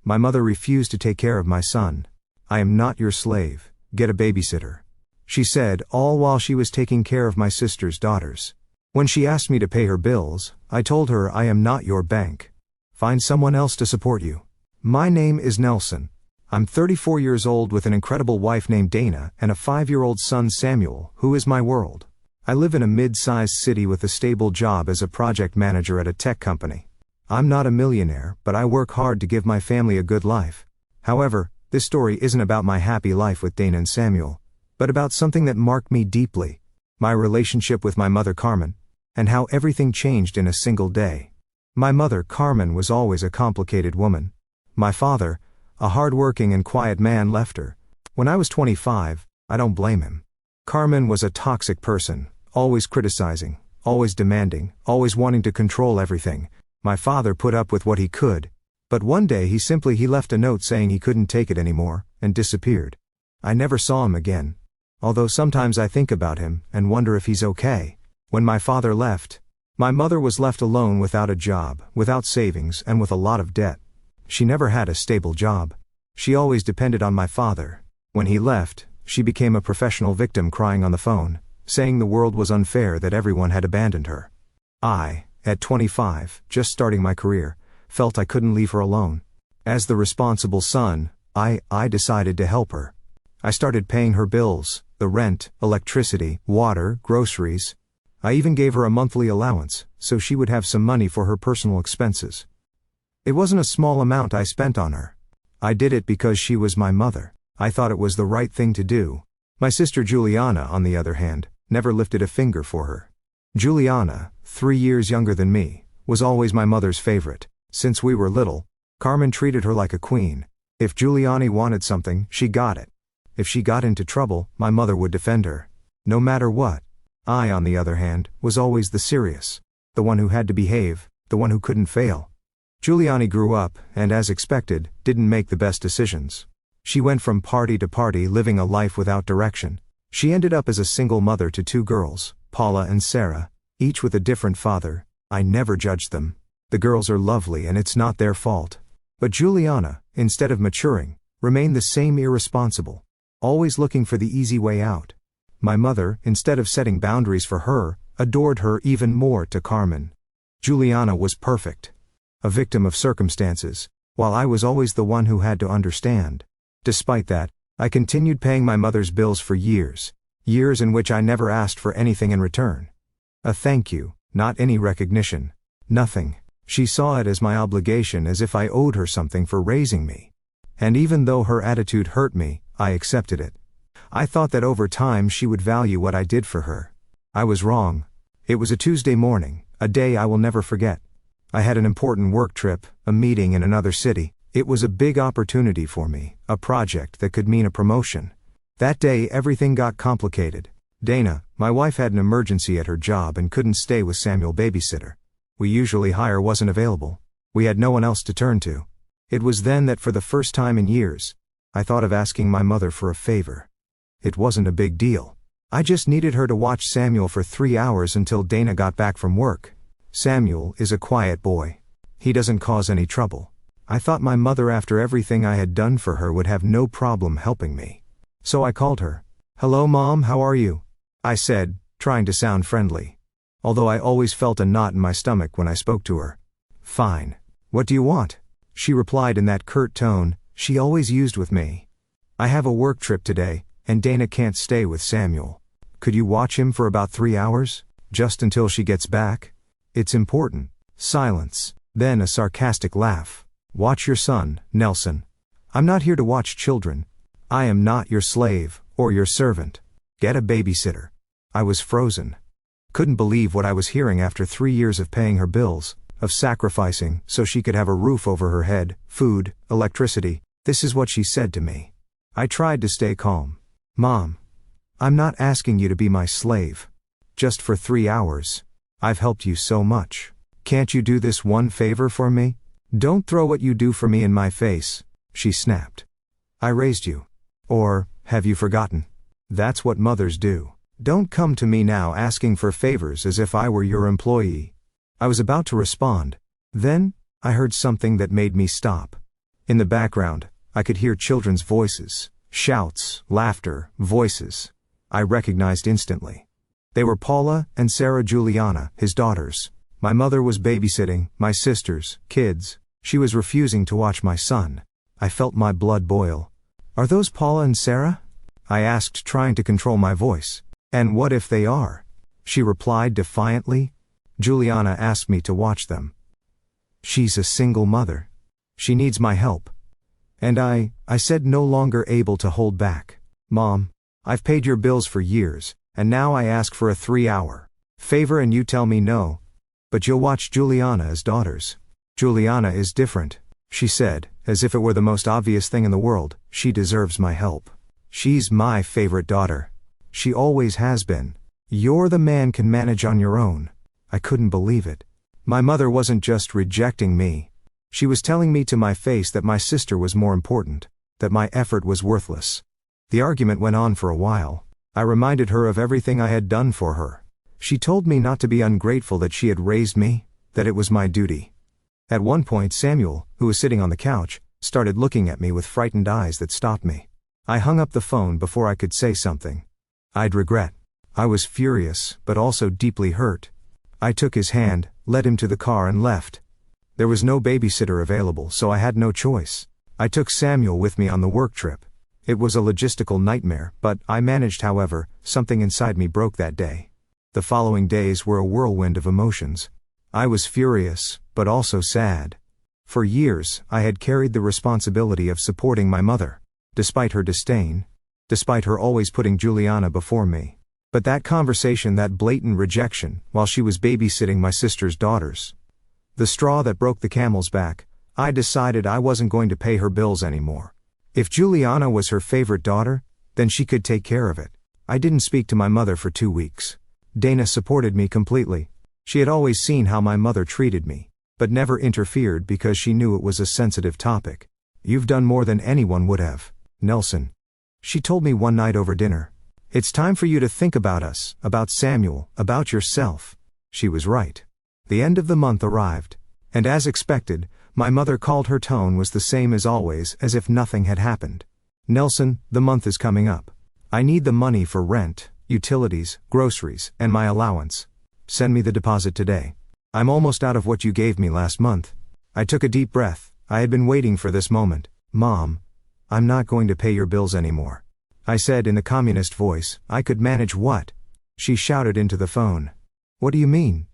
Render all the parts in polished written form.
My mother refused to take care of my son. "I am not your slave, get a babysitter," she said, all while she was taking care of my sister's daughters. When she asked me to pay her bills, I told her, "I am not your bank. Find someone else to support you." My name is Nelson. I'm 34 years old with an incredible wife named Dana and a 5-year-old son Samuel, who is my world. I live in a mid-sized city with a stable job as a project manager at a tech company. I'm not a millionaire, but I work hard to give my family a good life. However, this story isn't about my happy life with Dana and Samuel, but about something that marked me deeply: my relationship with my mother Carmen, and how everything changed in a single day. My mother Carmen was always a complicated woman. My father, a hard-working and quiet man, left her when I was 25. I don't blame him. Carmen was a toxic person, always criticizing, always demanding, always wanting to control everything. My father put up with what he could, but one day he left a note saying he couldn't take it anymore, and disappeared. I never saw him again, although sometimes I think about him and wonder if he's okay. When my father left, my mother was left alone without a job, without savings, and with a lot of debt. She never had a stable job. She always depended on my father. When he left, she became a professional victim, crying on the phone, saying the world was unfair, that everyone had abandoned her. I, at 25, just starting my career, felt I couldn't leave her alone. As the responsible son, I decided to help her. I started paying her bills, the rent, electricity, water, groceries. I even gave her a monthly allowance, so she would have some money for her personal expenses. It wasn't a small amount I spent on her. I did it because she was my mother. I thought it was the right thing to do. My sister Juliana, on the other hand, never lifted a finger for her. Juliana, 3 years younger than me, was always my mother's favorite. Since we were little, Carmen treated her like a queen. If Juliana wanted something, she got it. If she got into trouble, my mother would defend her, no matter what. I, on the other hand, was always the serious, the one who had to behave, the one who couldn't fail. Juliana grew up, and as expected, didn't make the best decisions. She went from party to party, living a life without direction. She ended up as a single mother to 2 girls, Paula and Sarah, each with a different father. I never judged them. The girls are lovely and it's not their fault. But Juliana, instead of maturing, remained the same, irresponsible, always looking for the easy way out. My mother, instead of setting boundaries for her, adored her even more. To Carmen, Juliana was perfect, a victim of circumstances, while I was always the one who had to understand. Despite that, I continued paying my mother's bills for years in which I never asked for anything in return. A thank you, not any recognition, nothing. She saw it as my obligation, as if I owed her something for raising me. And even though her attitude hurt me, I accepted it. I thought that over time she would value what I did for her. I was wrong. It was a Tuesday morning, a day I will never forget. I had an important work trip, a meeting in another city. It was a big opportunity for me, a project that could mean a promotion. That day everything got complicated. Dana, my wife, had an emergency at her job and couldn't stay with Samuel. Babysitter we usually hire wasn't available. We had no one else to turn to. It was then that for the first time in years, I thought of asking my mother for a favor. It wasn't a big deal. I just needed her to watch Samuel for 3 hours until Dana got back from work. Samuel is a quiet boy. He doesn't cause any trouble. I thought my mother, after everything I had done for her, would have no problem helping me. So I called her. "Hello Mom, how are you?" I said, trying to sound friendly, although I always felt a knot in my stomach when I spoke to her. "Fine. What do you want?" she replied in that curt tone she always used with me. "I have a work trip today, and Dana can't stay with Samuel. Could you watch him for about 3 hours? Just until she gets back? It's important." Silence. Then a sarcastic laugh. "Watch your son, Nelson. I'm not here to watch children. I am not your slave, or your servant. Get a babysitter." I was frozen. Couldn't believe what I was hearing after 3 years of paying her bills, of sacrificing so she could have a roof over her head, food, electricity. This is what she said to me. I tried to stay calm. "Mom, I'm not asking you to be my slave. Just for 3 hours. I've helped you so much. Can't you do this one favor for me? Don't throw what you do for me in my face," she snapped. "I raised you. Or, have you forgotten? That's what mothers do. Don't come to me now asking for favors as if I were your employee." I was about to respond. Then, I heard something that made me stop. In the background, I could hear children's voices, shouts, laughter, voices. I recognized instantly. They were Paula and Sarah Juliana, his daughters. My mother was babysitting my sisters, kids. She was refusing to watch my son. I felt my blood boil. "Are those Paula and Sarah?" I asked, trying to control my voice. "And what if they are?" She replied defiantly. "Juliana asked me to watch them. She's a single mother. She needs my help." And I said, no longer able to hold back. "Mom, I've paid your bills for years, and now I ask for a 3-hour favor and you tell me no. But you'll watch Juliana as daughters." "Juliana is different," she said, as if it were the most obvious thing in the world. "She deserves my help. She's my favorite daughter. She always has been. You're the man can manage on your own." I couldn't believe it. My mother wasn't just rejecting me. She was telling me to my face that my sister was more important, that my effort was worthless. The argument went on for a while. I reminded her of everything I had done for her. She told me not to be ungrateful, that she had raised me, that it was my duty. At one point, Samuel, who was sitting on the couch, started looking at me with frightened eyes that stopped me. I hung up the phone before I could say something. I'd regret. I was furious, but also deeply hurt. I took his hand, led him to the car and left. There was no babysitter available, so I had no choice. I took Samuel with me on the work trip. It was a logistical nightmare, but I managed. However, something inside me broke that day. The following days were a whirlwind of emotions. I was furious, but also sad. For years, I had carried the responsibility of supporting my mother, despite her disdain, despite her always putting Juliana before me. But that conversation, that blatant rejection, while she was babysitting my sister's daughters. The straw that broke the camel's back. I decided I wasn't going to pay her bills anymore. If Juliana was her favorite daughter, then she could take care of it. I didn't speak to my mother for 2 weeks. Dana supported me completely. She had always seen how my mother treated me, but never interfered because she knew it was a sensitive topic. "You've done more than anyone would have, Nelson," she told me one night over dinner. "It's time for you to think about us, about Samuel, about yourself." She was right. The end of the month arrived, and as expected, my mother called. Her tone was the same as always, as if nothing had happened. "Nelson, the month is coming up. I need the money for rent, utilities, groceries, and my allowance. Send me the deposit today. I'm almost out of what you gave me last month." I took a deep breath. I had been waiting for this moment. "Mom, I'm not going to pay your bills anymore," I said in the communist voice. "I could manage." "What?" she shouted into the phone. "What do you mean?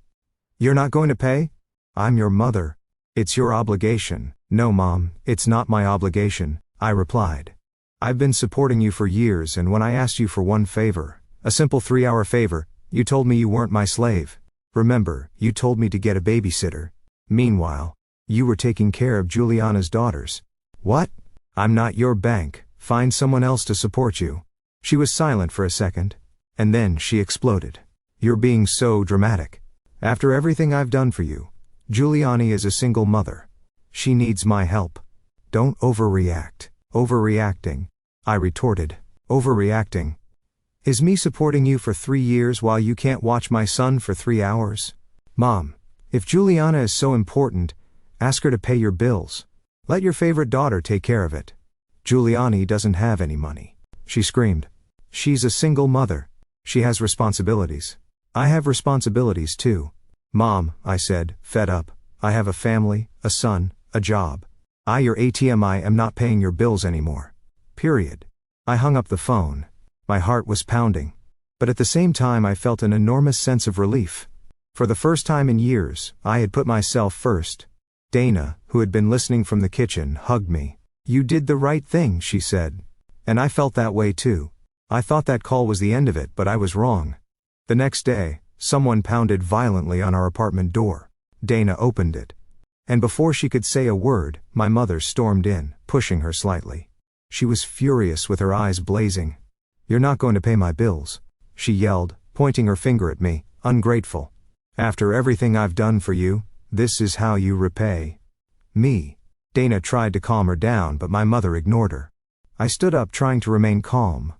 You're not going to pay?" "I'm your mother. It's your obligation." "No, Mom, it's not my obligation," I replied. "I've been supporting you for years, and when I asked you for one favor, a simple 3-hour favor, you told me you weren't my slave. Remember, you told me to get a babysitter. Meanwhile, you were taking care of Juliana's daughters." "What?" "I'm not your bank. Find someone else to support you." She was silent for a second, and then she exploded. "You're being so dramatic. After everything I've done for you, Juliana is a single mother. She needs my help. Don't overreact." "Overreacting?" I retorted. "Overreacting? Is me supporting you for 3 years while you can't watch my son for 3 hours? Mom, if Juliana is so important, ask her to pay your bills. Let your favorite daughter take care of it." "Juliana doesn't have any money," she screamed. "She's a single mother. She has responsibilities. I have responsibilities too." "Mom," I said, fed up, "I have a family, a son, a job. Your ATM. I am not paying your bills anymore. Period." I hung up the phone. My heart was pounding. But at the same time I felt an enormous sense of relief. For the first time in years, I had put myself first. Dana, who had been listening from the kitchen, hugged me. "You did the right thing," she said. And I felt that way too. I thought that call was the end of it, but I was wrong. The next day, someone pounded violently on our apartment door. Dana opened it. And before she could say a word, my mother stormed in, pushing her slightly. She was furious with her eyes blazing. "You're not going to pay my bills," she yelled, pointing her finger at me. "Ungrateful. After everything I've done for you, this is how you repay me." Dana tried to calm her down, but my mother ignored her. I stood up, trying to remain calm.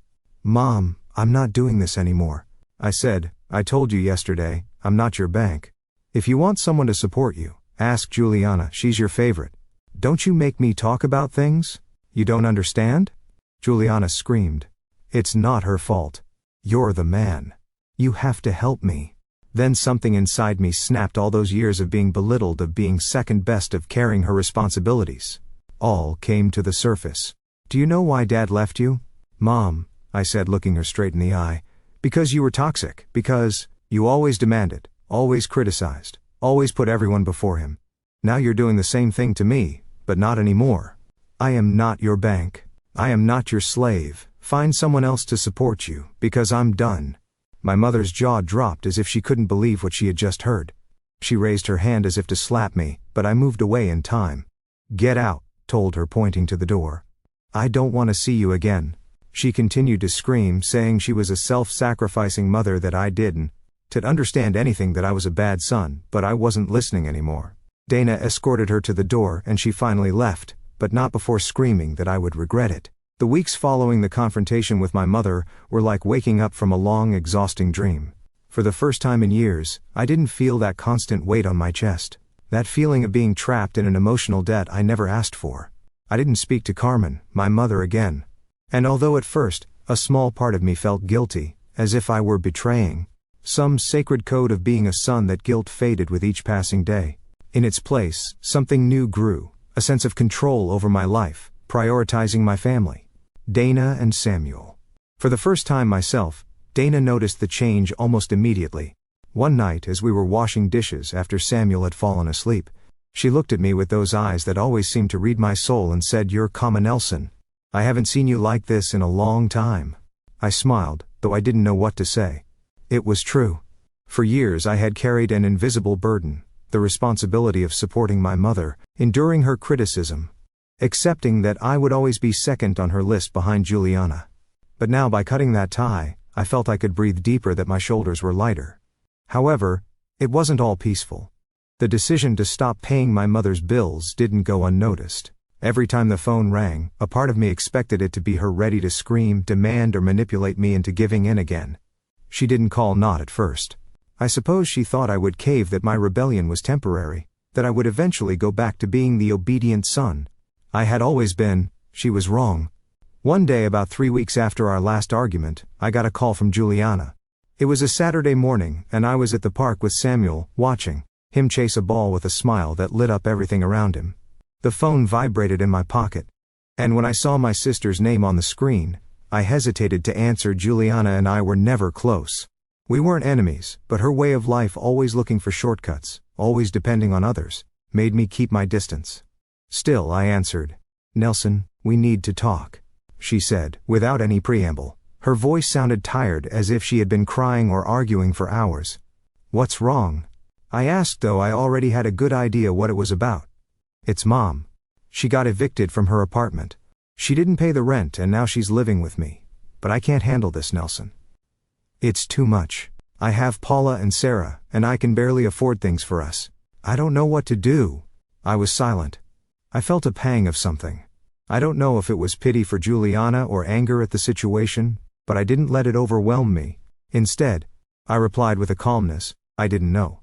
"Mom, I'm not doing this anymore," I said. "I told you yesterday, I'm not your bank. If you want someone to support you, ask Juliana. She's your favorite Don't you make me talk about things? You don't understand? Juliana screamed. It's not her fault. You're the man. You have to help me. Then something inside me snapped. All those years of being belittled, of being second best, of carrying her responsibilities. All came to the surface. Do you know why Dad left you? Mom, I said, looking her straight in the eye. Because you were toxic. Because you always demanded, always criticized, always put everyone before him. Now you're doing the same thing to me, but not anymore. I am not your bank. I am not your slave. Find someone else to support you, because I'm done. My mother's jaw dropped as if she couldn't believe what she had just heard. She raised her hand as if to slap me, but I moved away in time. Get out, told her, pointing to the door. I don't want to see you again. She continued to scream, saying she was a self-sacrificing mother, that I didn't to understand anything, that I was a bad son, but I wasn't listening anymore. Dana escorted her to the door and she finally left, but not before screaming that I would regret it. The weeks following the confrontation with my mother were like waking up from a long, exhausting dream. For the first time in years, I didn't feel that constant weight on my chest. That feeling of being trapped in an emotional debt I never asked for. I didn't speak to Carmen, my mother, again. And although at first, a small part of me felt guilty, as if I were betraying some sacred code of being a son, that guilt faded with each passing day. In its place, something new grew, a sense of control over my life, prioritizing my family. Dana and Samuel. For the first time myself, Dana noticed the change almost immediately. One night, as we were washing dishes after Samuel had fallen asleep, she looked at me with those eyes that always seemed to read my soul and said, "You're calm, Nelson. I haven't seen you like this in a long time." I smiled, though I didn't know what to say. It was true. For years I had carried an invisible burden, the responsibility of supporting my mother, enduring her criticism, accepting that I would always be second on her list behind Juliana. But now, by cutting that tie, I felt I could breathe deeper, that my shoulders were lighter. However, it wasn't all peaceful. The decision to stop paying my mother's bills didn't go unnoticed. Every time the phone rang, a part of me expected it to be her, ready to scream, demand, or manipulate me into giving in again. She didn't call, not at first. I suppose she thought I would cave, that my rebellion was temporary, that I would eventually go back to being the obedient son I had always been. She was wrong. One day, about 3 weeks after our last argument, I got a call from Juliana. It was a Saturday morning, and I was at the park with Samuel, watching him chase a ball with a smile that lit up everything around him. The phone vibrated in my pocket, and when I saw my sister's name on the screen, I hesitated to answer. Juliana and I were never close. We weren't enemies, but her way of life, always looking for shortcuts, always depending on others, made me keep my distance. Still, I answered. "Nelson, we need to talk," she said, without any preamble. Her voice sounded tired, as if she had been crying or arguing for hours. "What's wrong?" I asked, though I already had a good idea what it was about. "It's Mom. She got evicted from her apartment. She didn't pay the rent, and now she's living with me. But I can't handle this, Nelson. It's too much. I have Paula and Sarah, and I can barely afford things for us. I don't know what to do." I was silent. I felt a pang of something. I don't know if it was pity for Juliana or anger at the situation, but I didn't let it overwhelm me. Instead, I replied with a calmness I didn't know.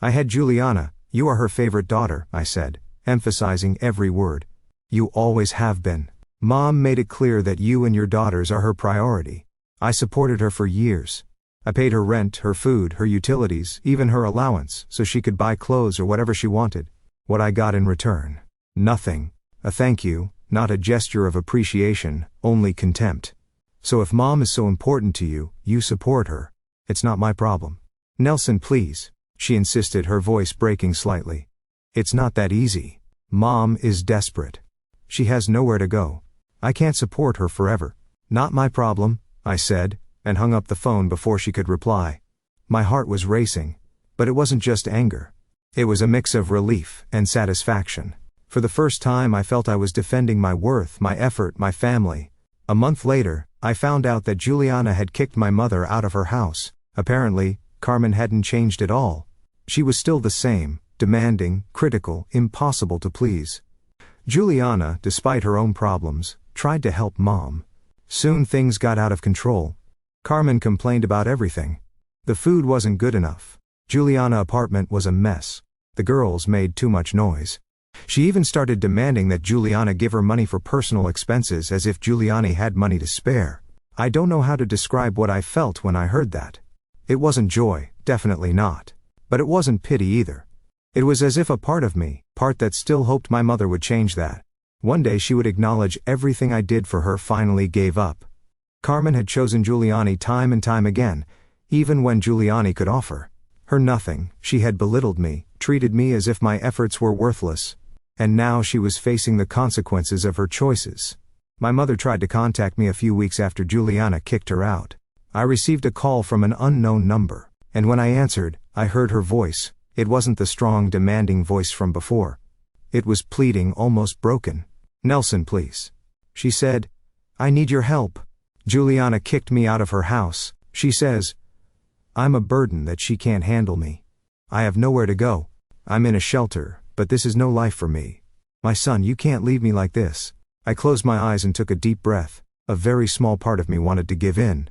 "I had Juliana. You are her favorite daughter," I said, emphasizing every word. "You always have been. Mom made it clear that you and your daughters are her priority. I supported her for years. I paid her rent, her food, her utilities, even her allowance, so she could buy clothes or whatever she wanted. What I got in return? Nothing. A thank you, not a gesture of appreciation, only contempt. So if Mom is so important to you, you support her. It's not my problem." "Nelson, please," she insisted, her voice breaking slightly. "It's not that easy. Mom is desperate. She has nowhere to go. I can't support her forever." "Not my problem," I said, and hung up the phone before she could reply. My heart was racing, but it wasn't just anger. It was a mix of relief and satisfaction. For the first time I felt I was defending my worth, my effort, my family. A month later, I found out that Juliana had kicked my mother out of her house. Apparently, Carmen hadn't changed at all. She was still the same, demanding, critical, impossible to please. Juliana, despite her own problems, tried to help Mom. Soon things got out of control. Carmen complained about everything. The food wasn't good enough. Juliana's apartment was a mess. The girls made too much noise. She even started demanding that Juliana give her money for personal expenses as if Giuliani had money to spare. I don't know how to describe what I felt when I heard that. It wasn't joy, definitely not. But it wasn't pity either. It was as if a part of me, part that still hoped my mother would change that. One day she would acknowledge everything I did for her, finally gave up. Carmen had chosen Giuliani time and time again, even when Giuliani could offer her nothing. She had belittled me, treated me as if my efforts were worthless. And now she was facing the consequences of her choices. My mother tried to contact me a few weeks after Giuliana kicked her out. I received a call from an unknown number, and when I answered, I heard her voice. It wasn't the strong, demanding voice from before. It was pleading, almost broken. "Nelson, please," she said. "I need your help. Giuliana kicked me out of her house. She says I'm a burden, that she can't handle me. I have nowhere to go. I'm in a shelter, but this is no life for me. My son, you can't leave me like this." I closed my eyes and took a deep breath. A very small part of me wanted to give in.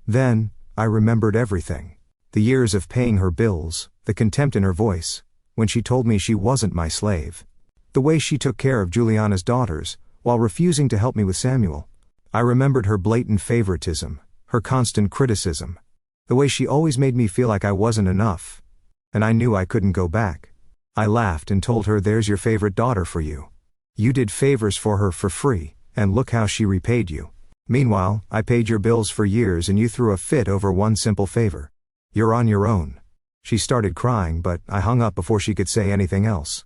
Then, I remembered everything. The years of paying her bills, the contempt in her voice, when she told me she wasn't my slave. The way she took care of Giuliana's daughters, while refusing to help me with Samuel. I remembered her blatant favoritism, her constant criticism. The way she always made me feel like I wasn't enough. And I knew I couldn't go back. I laughed and told her, "There's your favorite daughter for you. You did favors for her for free, and look how she repaid you. Meanwhile, I paid your bills for years and you threw a fit over one simple favor. You're on your own." She started crying, but I hung up before she could say anything else.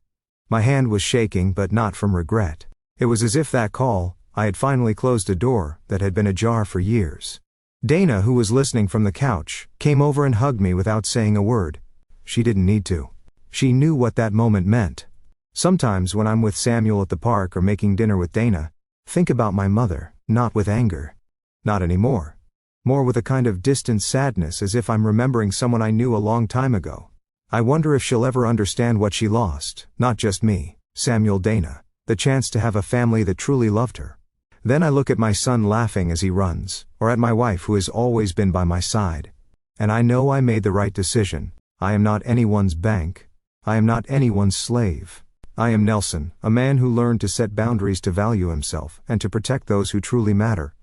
My hand was shaking, but not from regret. It was as if that call, I had finally closed a door that had been ajar for years. Dana, who was listening from the couch, came over and hugged me without saying a word. She didn't need to. She knew what that moment meant. Sometimes when I'm with Samuel at the park or making dinner with Dana, think about my mother, not with anger. Not anymore. More with a kind of distant sadness, as if I'm remembering someone I knew a long time ago. I wonder if she'll ever understand what she lost, not just me, Samuel, Dana, the chance to have a family that truly loved her. Then I look at my son laughing as he runs, or at my wife who has always been by my side. And I know I made the right decision. I am not anyone's bank. I am not anyone's slave. I am Nelson, a man who learned to set boundaries, to value himself, and to protect those who truly matter.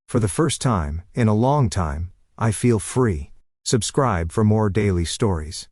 For the first time, in a long time, I feel free. Subscribe for more daily stories.